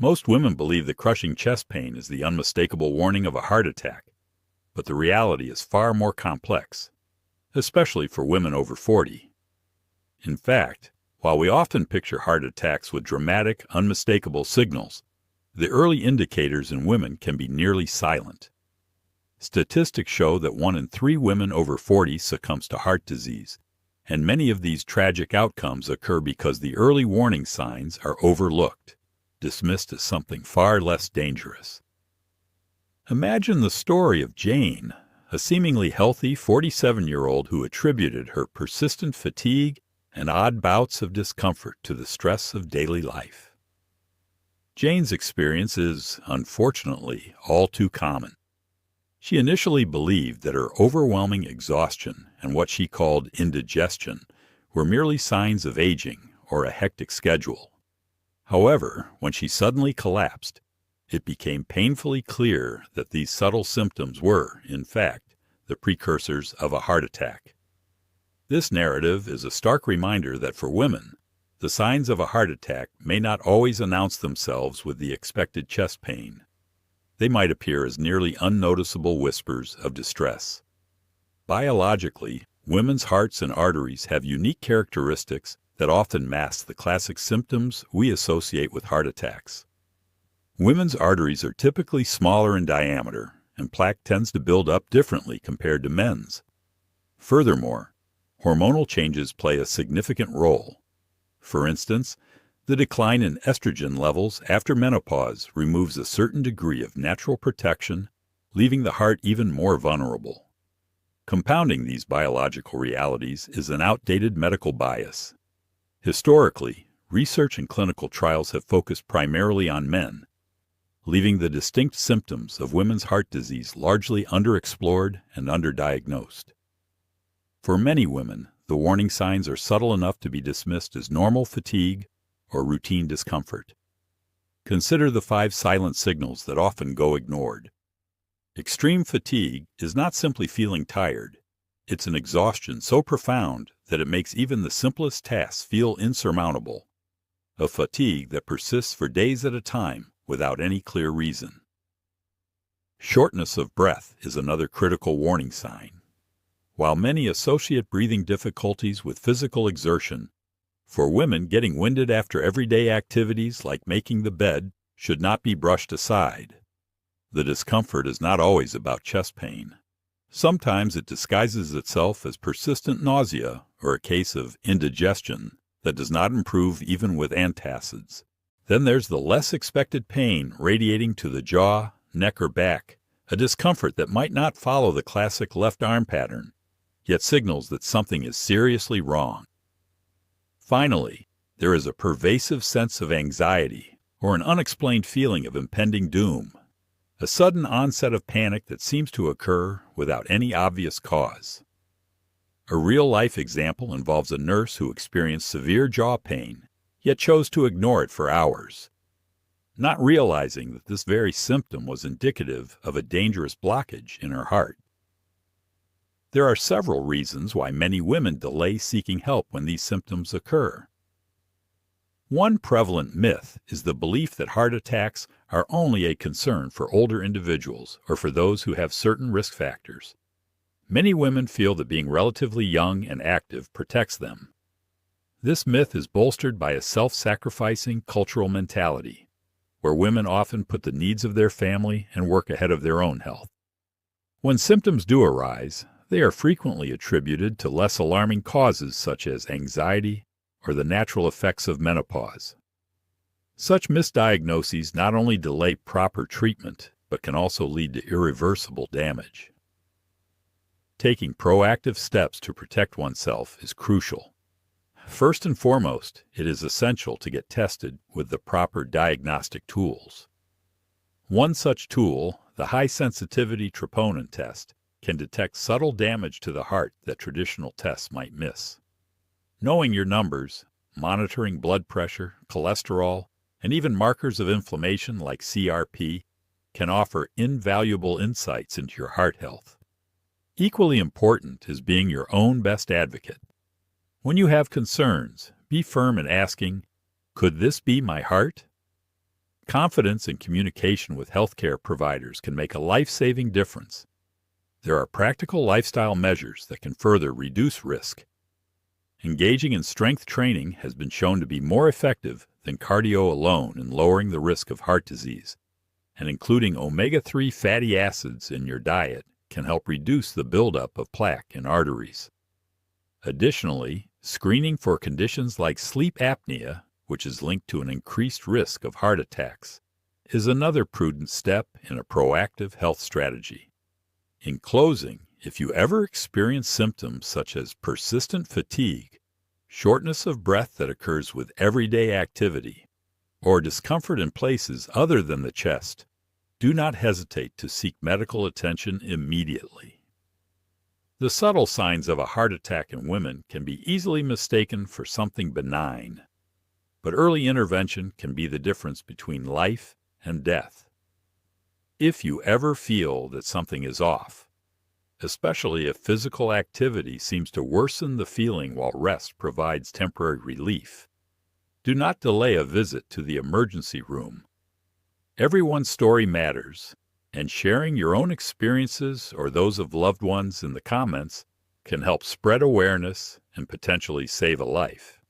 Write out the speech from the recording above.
Most women believe that crushing chest pain is the unmistakable warning of a heart attack, but the reality is far more complex, especially for women over 40. In fact, while we often picture heart attacks with dramatic, unmistakable signals, the early indicators in women can be nearly silent. Statistics show that 1 in 3 women over 40 succumbs to heart disease, and many of these tragic outcomes occur because the early warning signs are overlooked, dismissed as something far less dangerous. Imagine the story of Jane, a seemingly healthy 47-year-old who attributed her persistent fatigue and odd bouts of discomfort to the stress of daily life. Jane's experience is, unfortunately, all too common. She initially believed that her overwhelming exhaustion and what she called indigestion were merely signs of aging or a hectic schedule. However, when she suddenly collapsed, it became painfully clear that these subtle symptoms were, in fact, the precursors of a heart attack. This narrative is a stark reminder that for women, the signs of a heart attack may not always announce themselves with the expected chest pain. They might appear as nearly unnoticeable whispers of distress. Biologically, women's hearts and arteries have unique characteristics that often mask the classic symptoms we associate with heart attacks. Women's arteries are typically smaller in diameter, and plaque tends to build up differently compared to men's. Furthermore, hormonal changes play a significant role. For instance, the decline in estrogen levels after menopause removes a certain degree of natural protection, leaving the heart even more vulnerable. Compounding these biological realities is an outdated medical bias. Historically, research and clinical trials have focused primarily on men, leaving the distinct symptoms of women's heart disease largely underexplored and underdiagnosed. For many women, the warning signs are subtle enough to be dismissed as normal fatigue or routine discomfort. Consider the 5 silent signals that often go ignored. Extreme fatigue is not simply feeling tired. It's an exhaustion so profound that it makes even the simplest tasks feel insurmountable. A fatigue that persists for days at a time without any clear reason. Shortness of breath is another critical warning sign. While many associate breathing difficulties with physical exertion, for women, getting winded after everyday activities like making the bed should not be brushed aside. The discomfort is not always about chest pain. Sometimes it disguises itself as persistent nausea or a case of indigestion that does not improve even with antacids. Then there's the less expected pain radiating to the jaw, neck, or back, a discomfort that might not follow the classic left arm pattern, yet signals that something is seriously wrong. Finally, there is a pervasive sense of anxiety or an unexplained feeling of impending doom, a sudden onset of panic that seems to occur without any obvious cause. A real-life example involves a nurse who experienced severe jaw pain, yet chose to ignore it for hours, not realizing that this very symptom was indicative of a dangerous blockage in her heart. There are several reasons why many women delay seeking help when these symptoms occur. One prevalent myth is the belief that heart attacks are only a concern for older individuals or for those who have certain risk factors. Many women feel that being relatively young and active protects them. This myth is bolstered by a self-sacrificing cultural mentality, where women often put the needs of their family and work ahead of their own health. When symptoms do arise, they are frequently attributed to less alarming causes such as anxiety or the natural effects of menopause. Such misdiagnoses not only delay proper treatment, but can also lead to irreversible damage. Taking proactive steps to protect oneself is crucial. First and foremost, it is essential to get tested with the proper diagnostic tools. One such tool, the high-sensitivity troponin test, can detect subtle damage to the heart that traditional tests might miss. Knowing your numbers, monitoring blood pressure, cholesterol, and even markers of inflammation like CRP can offer invaluable insights into your heart health. Equally important is being your own best advocate. When you have concerns, be firm in asking, "Could this be my heart?" Confidence and communication with healthcare providers can make a life-saving difference. There are practical lifestyle measures that can further reduce risk. Engaging in strength training has been shown to be more effective than cardio alone in lowering the risk of heart disease, and including omega-3 fatty acids in your diet can help reduce the buildup of plaque in arteries. Additionally, screening for conditions like sleep apnea, which is linked to an increased risk of heart attacks, is another prudent step in a proactive health strategy. In closing, if you ever experience symptoms such as persistent fatigue, shortness of breath that occurs with everyday activity, or discomfort in places other than the chest, do not hesitate to seek medical attention immediately. The subtle signs of a heart attack in women can be easily mistaken for something benign, but early intervention can be the difference between life and death. If you ever feel that something is off, especially if physical activity seems to worsen the feeling while rest provides temporary relief, do not delay a visit to the emergency room. Everyone's story matters, and sharing your own experiences or those of loved ones in the comments can help spread awareness and potentially save a life.